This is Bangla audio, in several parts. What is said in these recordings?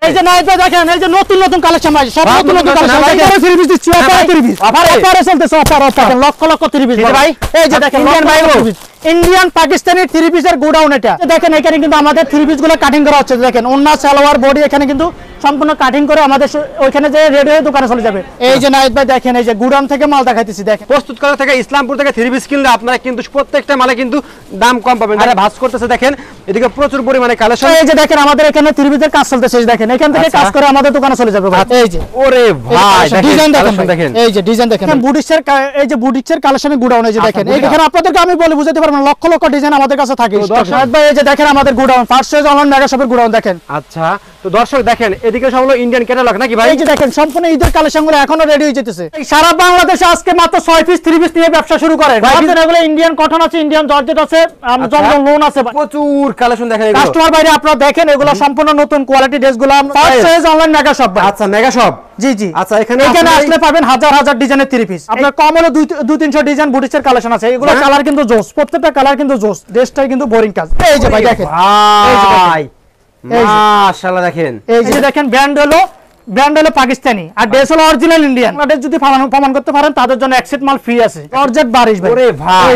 এই যে নাইট ভাই দেখেন এই যে নতুন নতুন কালেকশন ভাই সব নতুন নতুন কালেকশন ভাই এটা 3 পিস দিচ্ছি অফার 3 পিস অফারে চলতেছে অফার লক্ষ লক্ষ 3 পিস ভাই এই যে দেখেন ইন্ডিয়ান ভাই ইন্ডিয়ান পাকিস্তানি 3 পিসের গোডাউন এটা দেখেন এখানে কিন্তু আমাদের 3 পিস গুলো কাটিং করা হচ্ছে দেখেন ওন্না সালোয়ার বডি এখানে কিন্তু সম্পূর্ণ কাটিং করে আমাদের ওইখানে যে রেডি হয়ে দোকানে চলে যাবে এই যে নাইট ভাই দেখেন এই যে গোডাউন থেকে মাল দেখাইতেছি দেখেন প্রস্তুত করা থেকে ইসলামপুর থেকে 3 পিস কিনলে আপনারা কিন্তু প্রত্যেকটা মালে কিন্তু দাম কম পাবেন যারা ভাঁজ করতেছে দেখেন এদিকে প্রচুর পরিমাণে কালেকশন এই যে দেখেন আমাদের এখানে 3 পিসের কাজ চলতেছে দেখেন এখান থেকে কাজ করে আমাদের দোকানে চলে যাবে ভাই এই যে ওরে ভাই ডিজাইন দেখেন এই যে ডিজাইন দেখেন বুটিক্সের এই যে বুটিক্সের কালেকশনের গোডাউন এই যে দেখেন এইখানে আপনাদেরকে আমি বলে বুঝাতে পারবো না লক্ষ লক্ষ ডিজাইন আমাদের কাছে থাকে দর্শক ভাই এই যে দেখেন আমাদের godown first choice online mega শপের গোডাউন দেখেন আচ্ছা তো দর্শক দেখেন এদিকে সব হলো ইন্ডিয়ান ক্যাটালগ নাকি ভাই এই যে দেখেন সম্পূর্ণ ঈদের কালেকশনগুলো এখনো রেডি হয়ে যেতেছে সারা বাংলাদেশে আজকে মাত্র 6 পিস 3 পিস নিয়ে ব্যবসা শুরু করেন আমাদের এগুলো ইন্ডিয়ান কটন আছে ইন্ডিয়ান জর্জেট আছে জমজম লোন আছে প্রচুর কালেকশন দেখেন এগুলো কাস্টমার বাইরে আপনারা দেখেন এগুলো সম্পূর্ণ নতুন কোয়ালিটি ড্রেসগুলো first choice online mega shop আচ্ছা মেগা শপ জি জি আচ্ছা এখানে আসলে পাবেন হাজার হাজার ডিজাইনের 3 পিস আপনার কম হলো 200-300 ডিজাইন বুটিক্সের কালেকশন আছে এগুলো কালার কিন্তু জোস প্রত্যেকটা কালার কিন্তু জোস ড্রেসটাই কিন্তু বোরিং কাজ এই যে ভাই দেখেন ভাই মাশাআল্লাহ দেখেন এই যে দেখেন ব্র্যান্ড হলো পাকিস্তানি আর ড্রেস হলো অরিজিনাল ইন্ডিয়ান আপনাদের যদি প্রমাণ করতে পারেন তাদের জন্য এক সেট মাল ফ্রি আছে জর্জেট বারিশ ভাই ওরে ভাই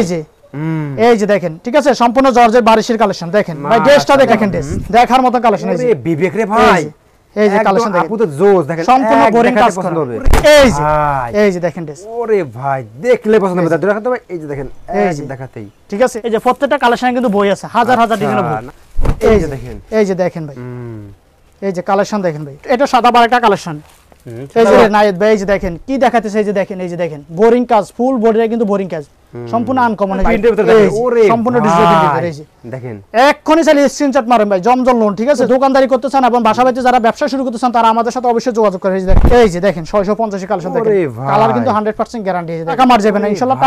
এই যে দেখেন ঠিক আছে সম্পূর্ণ জর্জেট বারিশের কালেকশন দেখেন ভাই ড্রেসটা দেখেন ড্রেস দেখার মতো কালেকশন এই যে বিবেক রে ভাই এই যে কালেকশন দেখেন আপু তো জোস দেখেন সম্পূর্ণ বোরিং কাজ পছন্দ হবে এই যে দেখেন ড্রেস ওরে ভাই দেখলে পছন্দ হবে দেখাতে ভাই এই যে দেখেন এই যে দেখাতেই ঠিক আছে এই যে প্রত্যেকটা কালেকশন কিন্তু বই আছে হাজার হাজার ডিজাইনের বই এই যে দেখেন ভাই এই যে কালেকশন দেখেন ভাই এটা সাদা বার একটা কালেকশন এই যে নাইত ভাই এই যে দেখেন কি দেখাতেছে এই যে দেখেন বোরিং কাজ ফুল বডিটা কিন্তু বোরিং কাজ সম্পূর্ণ আনকমন সম্পূর্ণ ডিজিটাল এই যে দেখেন এক্ষুনি চাইলে স্ক্রিনশট মারেন ভাই জমজম লোন ঠিক আছে দোকানদারি করতে চান এবং বাসা বাড়িতে যারা ব্যবসা শুরু করতে চান তারা আমাদের সাথে অবশ্যই যোগাযোগ করে এই যে দেখেন 650 কালেকশন দেখেন কালার কিন্তু 100% গ্যারান্টি আছে টাকা মার যাবে না ইনশাআল্লাহ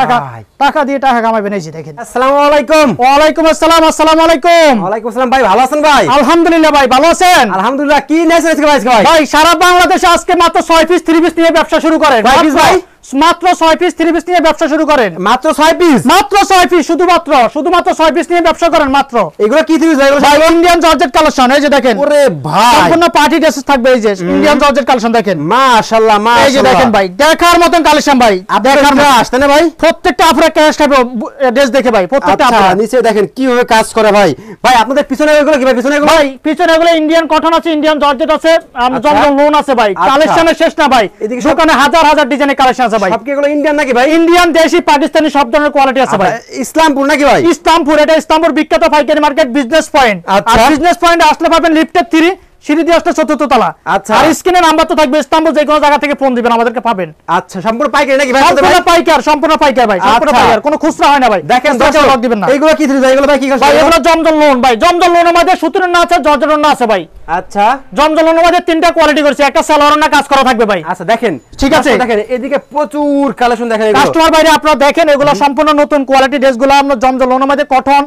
টাকা দিয়ে টাকা কামাবেন এই যে দেখেন আসসালামু আলাইকুম ওয়া আলাইকুম আসসালাম আসসালামু আলাইকুম ওয়া আলাইকুম আসসালাম ভাই ভালো আছেন ভাই আলহামদুলিল্লাহ ভাই ভালো আছেন আলহামদুলিল্লাহ কি নিয়েছেন আজকে ভাই সারা বাংলাদেশে আজকে মাত্র 6 পিস 3 পিস নিয়ে ব্যবসা শুরু করেন ভাই মাত্র 6 পিস 3 পিস নিয়ে ব্যবসা শুরু করেন মাত্র 6 পিস মাত্র 6 পিস শুধুমাত্র 6 পিস নিয়ে ব্যবসা করেন মাত্র এগুলো কি থ্রি ভাই ইন্ডিয়ান জর্জেট কালেকশন এই যে দেখেন ওরে ভাই সম্পূর্ণ পার্টি ড্রেস থাকবে এই যে ইন্ডিয়ান জর্জেট কালেকশন দেখেন মাশাআল্লাহ মাশাআল্লাহ এই যে দেখেন ভাই দেখার মতন কালেকশন ভাই দেখার মতো আসছে না ভাই প্রত্যেকটা আপনারা ক্যাশ খাবে ড্রেস দেখে ভাই প্রত্যেকটা আপনারা নিচে দেখেন কিভাবে কাজ করে ভাই ভাই আপনাদের পিছনে এগুলো কি ভাই পিছনে এগুলো ভাই পিছনে এগুলো ইন্ডিয়ান কটন আছে ইন্ডিয়ান জর্জেট আছে জমজম লোন আছে ভাই কালেকশনের শেষ না ভাই দোকানে হাজার হাজার ডিজাইনের কালেকশন আছে ভাই সব কি এগুলো ইন্ডিয়ান নাকি ভাই ইন্ডিয়ান দেশি পাকিস্তানি সব ধরনের কোয়ালিটি আছে ভাই ইসলামপুর নাকি ভাই ইসলামপুর এটা ইসলামপুর বিখ্যাত পাইকারি মার্কেট বিজনেস পয়েন্ট আর বিজনেস পয়েন্টে আসলে পাবেন লিফটের 3 সিঁড়ি দিয়ে আসলে 4th তলা আচ্ছা আর স্ক্রিনে নাম্বার তো থাকবে ইসলামপুর যে কোনো জায়গা থেকে ফোন দিবেন আমাদেরকে পাবেন আচ্ছা সম্পূর্ণ পাইকারি নাকি ভাই সম্পূর্ণ পাইকার ভাই সম্পূর্ণ পাইকার কোনো খুচরা হয় না ভাই দেখেন লক দিবেন না এইগুলো কি ভাই এগুলো ভাই কি ভাই এগুলো জমজম লোন ভাই জমজম লোনের মধ্যে সুতির না আছে জর্জেট না আছে ভাই আচ্ছা জমজম লোনের মধ্যে 3টা কোয়ালিটি করছে একটা সালোয়ার না কাজ করা থাকবে ভাই আচ্ছা দেখেন ঠিক আছে দেখেন এদিকে প্রচুর কালেকশন দেখেন এগুলো কাস্টমার বাইরে আপনারা দেখেন এগুলো সম্পূর্ণ নতুন কোয়ালিটি ড্রেসগুলো আমরা জমজম লোনের মধ্যে কটন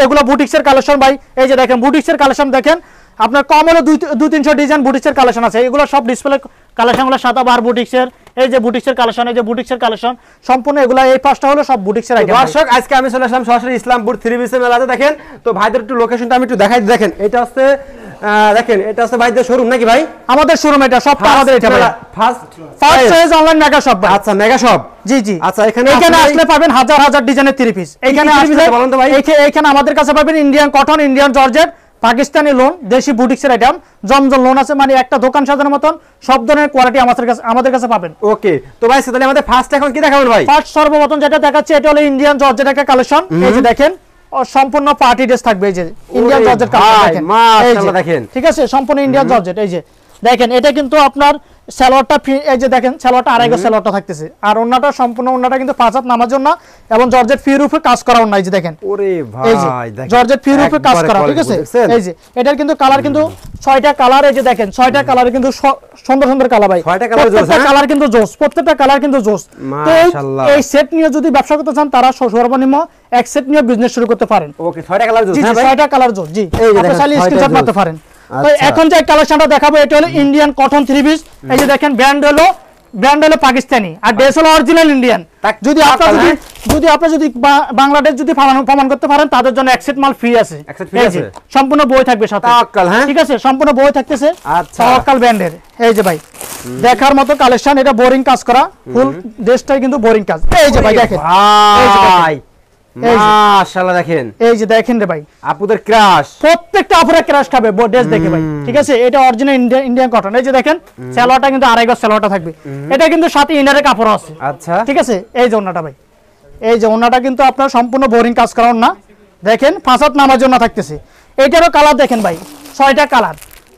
এগুলো বুটিক্সের কালেকশন ভাই এই যে দেখেন বুটিক্সের কালেকশন দেখেন আপনার কম হলো 200-300 ডিজাইন বুটিক্সের কালেকশন আছে এগুলো সব ডিসপ্লে কালেকশনগুলো সাদা বার বুটিক্সের এই যে বুটিক্সের কালেকশন এই যে বুটিক্সের কালেকশন সম্পূর্ণ এগুলো এই পাঁচটা হলো সব বুটিক্সের আইটেম দর্শক আজকে আমি চলে আসলাম সরাসরি ইসলামপুর 3 পিসের মেলাতে দেখেন তো ভাইদের একটু লোকেশনটা আমি একটু দেখাই দেখেন এটা হচ্ছে দেখেন এটা হচ্ছে ভাইদের শোরুম নাকি ভাই আমাদের শোরুম এটা সবটা আমাদের এটা ভাই first choice online mega shop ভাই আচ্ছা মেগা শপ জি জি আচ্ছা এখানে আসলে পাবেন হাজার হাজার ডিজাইনের 3 পিস এখানে আসলে বলেন তো ভাই এখানে আমাদের কাছে পাবেন Indian cotton Indian georgette Pakistani loan দেশি বুটিক্সের আইটেম জমজম লোন আছে মানে একটা দোকান সাজানোর মতন সব ধরনের কোয়ালিটি আমাদের কাছে পাবেন ওকে তো ভাই তাহলে আমাদের ফার্স্ট এখন কি দেখাবেন ভাই ফার্স্ট সর্বপ্রথম যেটা দেখাচ্ছি এটা হলো ইন্ডিয়ান জর্জেট একটা কালেকশন এই যে দেখেন সম্পূর্ণ পার্টি ড্রেস থাকবে এই যে ইন্ডিয়ান জর্জেট কালেকশন দেখেন মাশাআল্লাহ দেখেন ঠিক আছে সম্পূর্ণ ইন্ডিয়ান জর্জেট এই যে দেখেন এটা কিন্তু আপনার সালোয়ারটা এই যে দেখেন সালোয়ারটা আড়াই গজ সালোয়ারটা থাকতেছে আর ওন্নাটা সম্পূর্ণ ওন্নাটা কিন্তু 5 হাত নামার জন্য এবং জর্জেট ফি রূপে কাজ করা ওন্না এই যে দেখেন ওরে ভাই দেখেন জর্জেট ফি রূপে কাজ করা ঠিক আছে এই যে এটার কিন্তু কালার কিন্তু 6টা কালার এই যে দেখেন 6টা কালারে কিন্তু সুন্দর সুন্দর কালার ভাই 6টা কালার জোস কালার কিন্তু জোস প্রত্যেকটা কালার কিন্তু জোস মাশাআল্লাহ এই সেট নিয়ে যদি ব্যবসা করতে চান তারা সর্বনিম্ন এক সেট নিয়ে বিজনেস শুরু করতে পারেন ওকে 6টা কালার জোস হ্যাঁ ভাই 6টা কালার জোস জি আপনি চাইলে স্ক্রিনশট মারতে পারেন তো এখন যে কালেকশনটা দেখাবো এটা হলো ইন্ডিয়ান কটন 3 পিস এই যে দেখেন ব্র্যান্ড হলো ব্র্যান্ড হলো পাকিস্তানি আর ড্রেস হলো অরিজিনাল ইন্ডিয়ান। যদি আপনি যদি বাংলাদেশ যদি প্রমাণ করতে পারেন তাদের জন্য এক সেট মাল ফ্রি আছে, এই যে সম্পূর্ণ বই থাকবে সাথে, ঠিক আছে সম্পূর্ণ বই থাকতেছে তাওয়াক্কাল ব্র্যান্ডের। এই যে ভাই দেখার মতো কালেকশন, এটা বোরিং কাজ করা, ফুল ড্রেসটাই কিন্তু বোরিং কাজ। এই যে ভাই দেখেন, ভাই মাশাআল্লাহ দেখেন, এই যে দেখেন রে ভাই আপুদের ক্রাশ, প্রত্যেকটা আপুরা ক্রাশ খাবে ড্রেস দেখে ভাই, ঠিক আছে। এটা অরিজিনাল ইন্ডিয়ান কটন। এই যে দেখেন সালোয়ারটা কিন্তু আড়াই গজ সালোয়ারটা থাকবে, এটা কিন্তু সাথে ইনারের কাপড় আছে, আচ্ছা ঠিক আছে। এই যে ওন্নাটা ভাই, এই যে ওন্নাটা কিন্তু আপনার সম্পূর্ণ বোরিং কাজ করা ওন্না, দেখেন ফাসাদ নামার জন্য থাকতেছে। এটারও কালার দেখেন ভাই, 6টা কালার।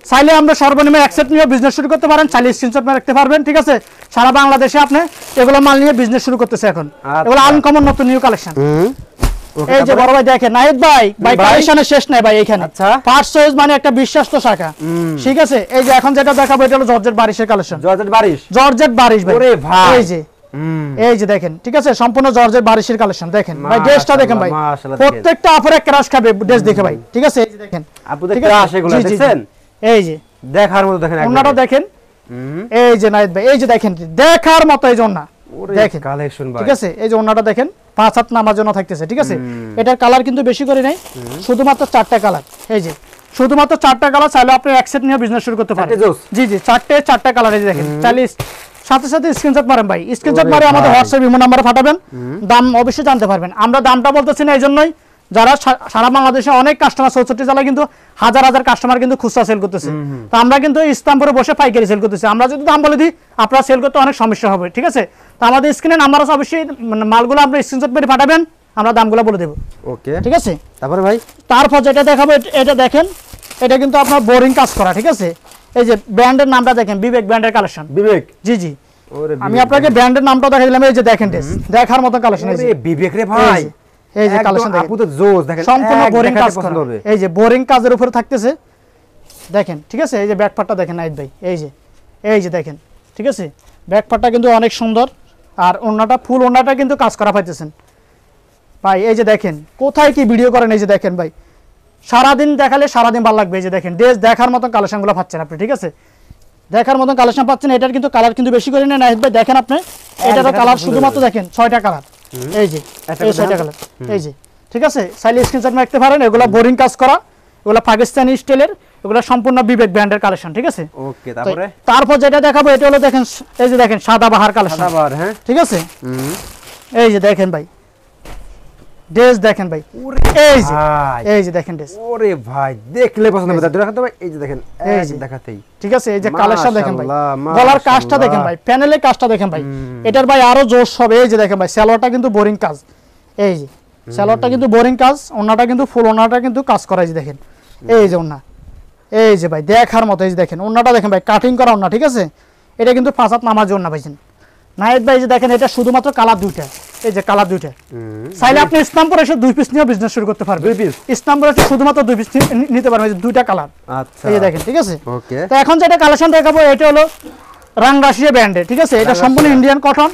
চাইলে আমরা সর্বনিম্ন অ্যাকসেপ্ট নিয়ে বিজনেস শুরু করতে পারেন, চাইলে স্ক্রিনশট নিয়ে রাখতে পারবেন, ঠিক আছে। সারা বাংলাদেশে আপনি এগুলো মাল নিয়ে বিজনেস শুরু করতেছে এখন, এগুলো আনকমন নতুন নিউ কালেকশন। এই যে বড় ভাই দেখেন নাহিদ ভাই, কালেকশনের শেষ নাই ভাই এখানে। ফার্স্ট চয়েস মানে একটা বিশ্বাস্ত শাখা, ঠিক আছে। এই যে এখন যেটা দেখাবো এটা হলো জর্জেট বারিশের কালেকশন, জর্জেট বারিশ ভাই। এই যে দেখেন, ঠিক আছে সম্পূর্ণ জর্জেট বারিশের কালেকশন। দেখেন ভাই ড্রেসটা দেখেন ভাই, প্রত্যেকটা আপুরে ক্রাশ খাবে ড্রেস দেখে ভাই, ঠিক আছে। এই যে দেখেন আপুদের ক্রাশ এগুলো দেখছেন, এই যে দেখার মতো দেখেন, ওন্নাটা দেখেন, এই যে নাহিদ ভাই এই যে দেখেন দেখার মতো এই যে ওন্না দেখেন কালেকশন ভাই, ঠিক আছে। এই যে ওন্নাটা দেখেন 5 হাত নামার জন্য থাকতেছে, ঠিক আছে। এটার কালার কিন্তু বেশি করে নাই, শুধুমাত্র 4টা কালার। এই যে শুধুমাত্র 4টা কালার, চাইলে আপনি এক সেট নিয়ে বিজনেস শুরু করতে পারেন। জি 4টা কালার এই যে দেখেন। চাইলে সাথে সাথে স্ক্রিনশট মারেন ভাই, স্ক্রিনশট মারে আমাদের হোয়াটসঅ্যাপ ইমো নম্বরে পাঠাবেন, দাম অবশ্যই জানতে পারবেন। আমরা দামটা বলতেছি না এই জন্যই, যারা সারা বাংলাদেশে অনেক কাস্টমার 64 জেলায় কিন্তু হাজার হাজার কাস্টমার কিন্তু খুচরা সেল করতেছে, তো আমরা কিন্তু ইসলামপুরে বসে পাইকারি সেল করতেছি। আমরা যদি দাম বলে দিই আপনারা সেল করতে অনেক সমস্যা হবে, ঠিক আছে। তো আমাদের স্ক্রিনে নাম্বার আছে, অবশ্যই মালগুলো আপনি স্ক্রিনশট মেরে পাঠাবেন, আমরা দামগুলো বলে দেব, ওকে ঠিক আছে। তারপরে ভাই তারপর যেটা দেখাবো এটা দেখেন, এটা কিন্তু আপনার বোরিং কাজ করা, ঠিক আছে। এই যে ব্র্যান্ডের নামটা দেখেন, বিবেক ব্র্যান্ডের কালেকশন। বিবেক, জি আমি আপনাকে ব্র্যান্ডের নামটা দেখাই দিলাম। এই যে দেখেন দেখার মতো কালেকশন, এই যে বিবেক রে ভাই, এই যে কালেকশন দেখেন, আপুদের জোস দেখেন, সম্পূর্ণ বোরিং কাজ করা। এই যে বোরিং কাজের উপরে থাকতেছে দেখেন, ঠিক আছে। এই যে ব্যাক পার্টটা দেখেন নাহিদ ভাই, এই যে দেখেন, ঠিক আছে। ব্যাক পার্টটা কিন্তু অনেক সুন্দর, আর ওন্নাটা ফুল ওন্নাটা কিন্তু কাজ করা পাইতেছেন ভাই। এই যে দেখেন কোথায় কি ভিডিও করেন, এই যে দেখেন ভাই সারাদিন দেখালে সারাদিন ভালো লাগবে। এই যে দেখেন ড্রেস দেখার মতন কালেকশনগুলো পাচ্ছেন আপনি, ঠিক আছে। দেখার মতন কালেকশন পাচ্ছেন। এটার কিন্তু কালার কিন্তু বেশি করে নেই নাহিদ ভাই, দেখেন আপনি এটারও কালার শুধুমাত্র দেখেন 6টা কালার, এই যে এই 6টা কালার, এই যে ঠিক আছে। চাইলে স্ক্রিনশট রাখতে পারেন। এগুলা বোরিং কাজ করা, এগুলা পাকিস্তানি স্টাইলের, এগুলা সম্পূর্ণ বিবেক ব্র্যান্ডের কালেকশন, ঠিক আছে। ওকে তারপর যেটা দেখাবো এটা হলো দেখেন, এই যে দেখেন সাদা বাহার কালেকশন, হ্যাঁ ঠিক আছে। এই যে দেখেন ভাই ড্রেস দেখেন ভাই, এই যে দেখেন ড্রেস, ওরে ভাই দেখলে পছন্দ হবে, দেখাতে ভাই এই যে দেখেন, এই যে দেখাতেই, ঠিক আছে। এই যে কালেকশন দেখেন ভাই, গলার কাজটা দেখেন ভাই, প্যানেলের কাজটা দেখেন ভাই, এটার ভাই আরো জোশ হবে। এই যে দেখেন ভাই সালোয়ারটা কিন্তু বোরিং কাজ, এই যে সালোয়ারটা কিন্তু বোরিং কাজ, ওন্নাটা কিন্তু ফুল ওন্নাটা কিন্তু কাজ করা। এই যে দেখেন, এই যে ওন্না, এই যে ভাই দেখার মতো, এই যে দেখেন ওন্নাটা দেখেন ভাই কাটিং করা ওন্না, ঠিক আছে। এটা কিন্তু 5 হাত নামার জন্য পাইছেন নাহিদ ভাই। এই যে দেখেন এটা শুধুমাত্র কালার 2টা, এই যে কালার 2টা। চাইলে আপনি ইসলামপুরে এসে 2 পিস নিয়ে বিজনেস শুরু করতে পারবেন। ইসলামপুরে এসে শুধুমাত্র 2 পিস নিতে পারবেন, এই যে 2টা কালার, এই যে দেখেন, ঠিক আছে। তো এখন যেটা কালেকশন দেখাবো এটা হলো রাংরাশিয়া ব্র্যান্ডের, ঠিক আছে। এটা সম্পূর্ণ ইন্ডিয়ান কটন।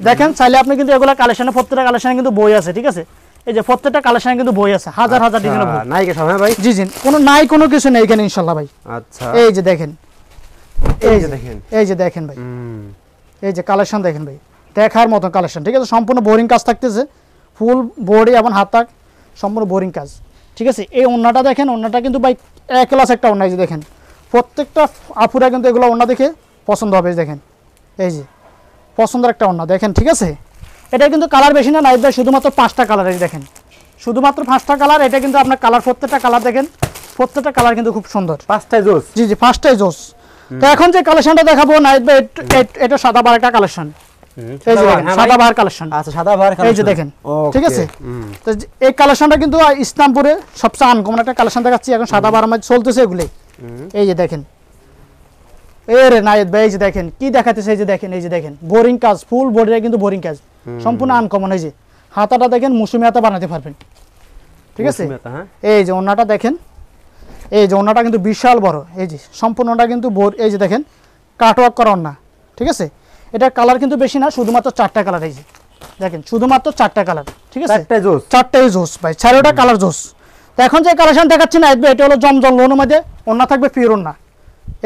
দেখেন চাইলে আপনি কিন্তু এগুলা কালেকশনে, প্রত্যেকটা কালেকশনে কিন্তু বই আছে, ঠিক আছে। এই যে প্রত্যেকটা কালেকশনে কিন্তু বই আছে, হাজার হাজার ডিজাইনের বই। নাই কি সব ভাই? জি কোনো কিছু নেই এখানে ইনশাআল্লাহ ভাই। আচ্ছা এই যে দেখেন, এই যে দেখেন, এই যে দেখেন ভাই, এই যে কালেকশন দেখেন ভাই দেখার মতো কালেকশন, ঠিক আছে। সম্পূর্ণ বোরিং কাজ থাকতেছে, ফুল বডি এবং হাত তাক সম্পূর্ণ বোরিং কাজ, ঠিক আছে। এই ওন্নাটা দেখেন, ওন্নাটা কিন্তু ভাই এক ক্লাস একটা ওন্না। এই যে দেখেন প্রত্যেকটা আপুরা কিন্তু এগুলো ওন্না দেখে পছন্দ হবে। দেখেন এই যে পছন্দের একটা ওন্না দেখেন, ঠিক আছে। এটা কিন্তু কালার বেশি না নাহিদ ভাই, শুধুমাত্র 5টা কালার। এই দেখেন শুধুমাত্র 5টা কালার। এটা কিন্তু আপনার কালার প্রত্যেকটা কালার দেখেন, প্রত্যেকটা কালার কিন্তু খুব সুন্দর, 5টাই জোস। জি 5টাই জোস। তো এখন যে কালেকশনটা দেখাবো নাহিদ ভাই, এটা সাদা বাহার একটা কালেকশন, এই যে দেখেন সাদা বাহার কালেকশন। আচ্ছা সাদা বাহার কালেকশন, এই যে দেখেন, ঠিক আছে। তো এই কালেকশনটা কিন্তু ইসলামপুরে সবচেয়ে আনকমন একটা কালেকশন দেখাচ্ছি এখন, সাদা বাহার মধ্যে চলতেছে এগুলো। এই যে দেখেন, এরে নাহিদ ভাই এই যে দেখেন কি দেখাতেছে, এই যে দেখেন, এই যে দেখেন বোরিং কাজ, ফুল বডিটা কিন্তু বোরিং কাজ, সম্পূর্ণ আনকমন। এই যে হাতাটা দেখেন মৌসুমি হাতা বানাতে পারবেন, ঠিক আছে। এই যে ওন্নাটা দেখেন, এই যে ওন্নাটা কিন্তু বিশাল বড়, এই যে সম্পূর্ণটা কিন্তু এই যে দেখেন কাটওয়ার্ক করা ওন্না, ঠিক আছে। এটার কালার কিন্তু বেশি না, শুধুমাত্র 4টা কালার। এই যে দেখেন শুধুমাত্র 4টা কালার, ঠিক আছে। 4টাই জোস ভাই, 4টা কালার জোস। তো এখন যে কালেকশন দেখাচ্ছি না এটা হলো জমজম লোনের মধ্যে ওন্না থাকবে, পিওর ওন্না।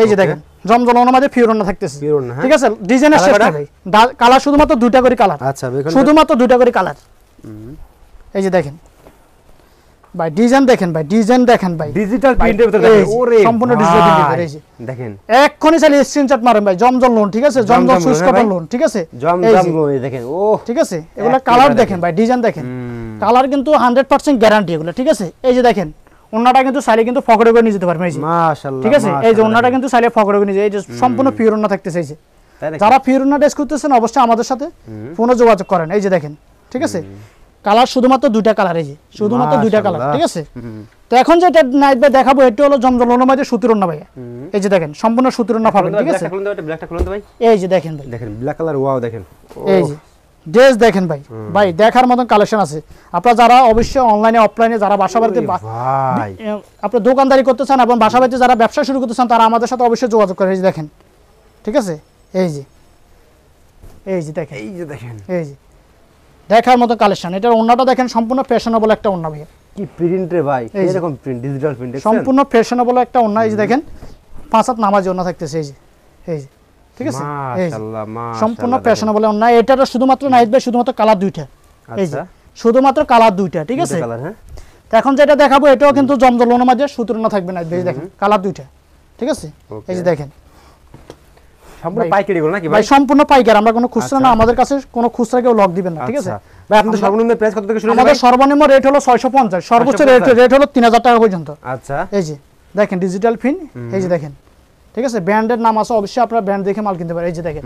এই যে দেখেন জমজম ওনার মধ্যে পিওর ওনা থাকতেছে, পিওর ওনা, হ্যাঁ। ঠিক আছে। ডিজাইনের শেষ নাই ভাই, কালার শুধুমাত্র দুইটা করে কালার, আচ্ছা দেখুন শুধুমাত্র দুইটা করে কালার। এই যে দেখেন ভাই ডিজাইন দেখেন ভাই, ডিজাইন দেখেন ভাই, ডিজিটাল প্রিন্টের ভিতরে দেখেন, ওরে সম্পূর্ণ ডিজিটাল প্রিন্টের। এই যে দেখেন এক্ষুনি চাইলে স্ক্রিনশট মারেন ভাই, জমজম লোন, ঠিক আছে, জমজম সুইচ কটন লোন, ঠিক আছে, জমজম লোন দেখেন, ও ঠিক আছে। এগুলা কালার দেখেন ভাই, ডিজাইন দেখেন, কালার কিন্তু 100% গ্যারান্টি এগুলো, ঠিক আছে। এই যে দেখেন ওন্নাটা কিন্তু চাইলে কিন্তু পকেটে করে নিয়ে যেতে পারবেন, এই যে মাশাআল্লাহ, ঠিক আছে। এই যে ওন্নাটা কিন্তু চাইলে পকেটে করে নিয়ে যায়, এই যে সম্পূর্ণ পিওর ওন্না থাকতেছে। এই যে যারা পিওর ওন্না ড্রেস করতেছেন অবশ্যই আমাদের সাথে ফোনে যোগাযোগ করেন। এই যে দেখেন, ঠিক আছে, কালার শুধুমাত্র দুইটা কালার, এই যে শুধুমাত্র দুইটা কালার, ঠিক আছে। তো এখন যেটা নাইট ভাই দেখাবো এটা হলো জমজম লোনের মধ্যে সুতির ওন্না ভাই। এই যে দেখেন সম্পূর্ণ সুতির ওন্না পাবেন, ঠিক আছে। ব্ল্যাকটা খুলুন তো ভাই। এই যে দেখেন ভাই, দেখেন ব্ল্যাক কালার, ওয়াও দেখেন, এই যে ড্রেস দেখেন ভাই, ভাই দেখার মতন কালেকশন আছে। আপনারা যারা অবশ্যই অনলাইনে অফলাইনে যারা বাসা বাড়িতে ভাই আপনারা দোকানদারি করতে চান এবং বাসা বাড়িতে যারা ব্যবসা শুরু করতে চান তারা আমাদের সাথে অবশ্যই যোগাযোগ করেন। এই যে দেখেন, ঠিক আছে। এই যে দেখেন, এই যে দেখেন, এই যে দেখার মতো কালেকশন। এটার ওন্নাটা দেখেন সম্পূর্ণ ফ্যাশনেবল একটা ওন্না ভাই, কি প্রিন্ট রে ভাই, এরকম প্রিন্ট, ডিজিটাল প্রিন্ট সম্পূর্ণ ফ্যাশনেবল একটা ওন্না। এই যে দেখেন 5 হাত নামাজ ওন্না থাকতেছে, এই যে ঠিক আছে। মাশাআল্লাহ, মাশাআল্লাহ, সম্পূর্ণ ফ্যাশনেবল ওন্না। এটারও শুধুমাত্র নাইট ভাই শুধুমাত্র কালার দুইটা, এই যে শুধুমাত্র কালার দুইটা, ঠিক আছে। কালার, হ্যাঁ। তো এখন যেটা দেখাবো এটাও কিন্তু জমজম লোনের মধ্যে সুতির ওন্না থাকবে নাইট ভাই, দেখেন কালার দুইটা, ঠিক আছে। এই যে দেখেন সম্পূর্ণ পাইকারি গুলো নাকি ভাই, সম্পূর্ণ পাইকারি, আমরা কোনো খুচরা না, আমাদের কাছে কোনো খুচরা কেউ লক দিবেন না, ঠিক আছে ভাই। আপনাদের সর্বনিম্ন প্রাইস কত থেকে শুরু? আমাদের সর্বনিম্ন রেট হলো 650, সর্বোচ্চ রেট হলো 3000 টাকা পর্যন্ত। আচ্ছা, এই যে দেখেন ডিজিটাল পিন, এই যে দেখেন, ঠিক আছে। ব্র্যান্ডের নাম আছে, অবশ্যই আপনারা ব্র্যান্ড দেখে মাল কিনতে পারেন। এই যে দেখেন,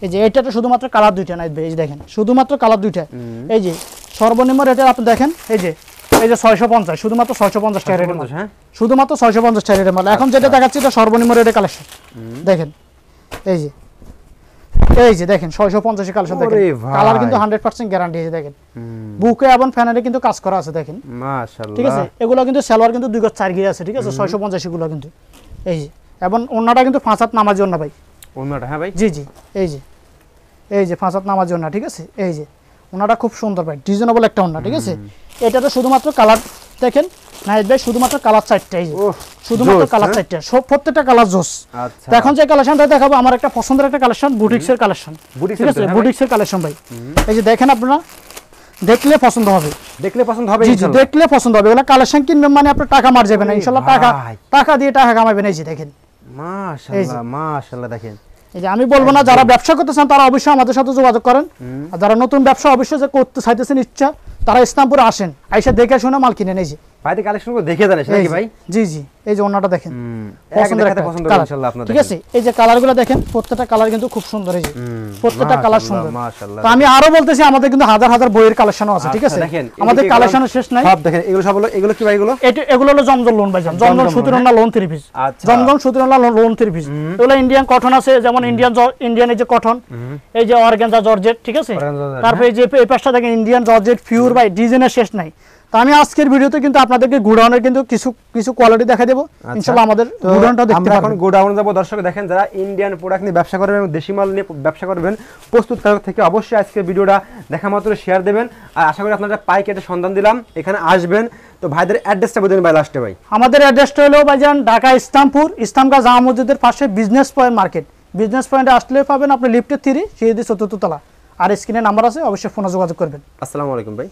এই যে এটাতে শুধুমাত্র কালার দুইটা নাইট ভাই, এই যে দেখেন শুধুমাত্র কালার দুইটা। এই যে সর্বনিম্ন রেটে আপনি দেখেন, এই যে 650, শুধুমাত্র 650 টাকা রেটের মাল, হ্যাঁ, শুধুমাত্র 650 টাকা রেটের মাল। এখন যেটা দেখাচ্ছি এটা সর্বনিম্ন রেটে কালেকশন, দেখেন এই যে দেখেন 650 কালেকশন, দেখেন কালার কিন্তু 100% গ্যারান্টি। এই যে দেখেন বুকে এবং ফ্যানারে কিন্তু কাজ করা আছে, দেখেন মাশাআল্লাহ, ঠিক আছে। এগুলো কিন্তু সালোয়ার কিন্তু 2 গজ 4 গিয়ে আছে, ঠিক আছে। 650 গুলো কিন্তু এই যে, এবং ওন্নাটা কিন্তু 5 হাত নামাজি ওন্না ভাই, ওন্নাটা, হ্যাঁ ভাই, জি এই যে 5 হাত নামাজি ওন্না, ঠিক আছে। এই যে ওন্নাটা খুব সুন্দর ভাই, ডিজাইনেবল একটা ওন্না, ঠিক আছে। এটাতে শুধুমাত্র কালার দেখেন নাইট ভাই, শুধুমাত্র কালার 4টা, এই যে শুধুমাত্র কালার 4টা, সব প্রত্যেকটা কালার জোস। আচ্ছা, তো এখন যে কালেকশনটা দেখাবো আমার একটা পছন্দের একটা কালেকশন, বুটিক্সের কালেকশন, ঠিক আছে। বুটিক্সের কালেকশন ভাই, এই যে দেখেন আপনারা দেখলে পছন্দ হবে, দেখলে পছন্দ হবে, জি দেখলে পছন্দ হবে। এগুলা কালেকশন কিনবেন মানে আপনার টাকা মার যাবে না ইনশাআল্লাহ, টাকা দিয়ে টাকা কামাবেন। এই যে দেখেন মাশাআল্লাহ, মাশাআল্লাহ, দেখেন। এই যে আমি বলবো না, যারা ব্যবসা করতে চান তারা অবশ্যই আমাদের সাথে যোগাযোগ করেন, আর যারা নতুন ব্যবসা অবশ্যই যে করতে চাইতেছেন ইচ্ছা, তারা ইসলামপুরে আসেন, আইসা দেখে শুনে মাল কিনে নেই। যে ভাইদের কালেকশনগুলো দেখে জানেন নাকি ভাই? জি এই যে ওন্নাটা দেখেন, পছন্দের একটা পছন্দ হবে ইনশাআল্লাহ আপনাদের, ঠিক আছে। এই যে কালারগুলো দেখেন, প্রত্যেকটা কালার কিন্তু খুব সুন্দর, এই যে প্রত্যেকটা কালার সুন্দর, মাশাআল্লাহ। তো আমি আরো বলতেছি আমাদের কিন্তু হাজার হাজার বইয়ের কালেকশনও আছে, ঠিক আছে। আমাদের কালেকশনের শেষ নাই, সব দেখেন। এগুলো সব হলো, এগুলো কি ভাই? এগুলো হলো জমজম লোন ভাই, জমজম সুতির ওন্না লোন 3 পিস, জমজম সুতির ওন্না লোন 3 পিস। এগুলো ইন্ডিয়ান কটন আছে, যেমন ইন্ডিয়ান এই যে কটন, এই যে অর্গানজা জর্জেট, ঠিক আছে। তারপরে এই যে এই পাশটা দেখেন ইন্ডিয়ান জর্জেট পিওর ভাই, ডিজাইনের শেষ নাই। তো আমি আজকের ভিডিওতে কিন্তু আপনাদেরকে গোডাউনের কিন্তু কিছু কোয়ালিটি দেখা দেব, ইনশাআল্লাহ আমাদের গোডাউনটা দেখতে পারবেন। এখন গোডাউনে যাব। দর্শক দেখেন, যারা ইন্ডিয়ান প্রোডাক্ট নিয়ে ব্যবসা করবেন এবং দেশি মাল নিয়ে ব্যবসা করবেন, প্রস্তুতকারক থেকে অবশ্যই আজকের ভিডিওটা দেখা মাত্র শেয়ার দেবেন। আর আশা করি আপনারা পাইকারি সন্ধান দিলাম, এখানে আসবেন। তো ভাইদের অ্যাড্রেসটা বলে দেন ভাই লাস্টে ভাই। আমাদের অ্যাড্রেসটা হলো ভাইজান ঢাকা ইসলামগঞ্জ জামা মসজিদের পাশে বিজনেস পয়েন্ট মার্কেট, বিজনেস পয়েন্টে আসলে পাবেন আপনি লিফটে 3 সিঁড়ি 4th তলা, আর স্ক্রিনে নাম্বার আছে, অবশ্যই ফোনে যোগাযোগ করবেন। আসসালামু আলাইকুম ভাই।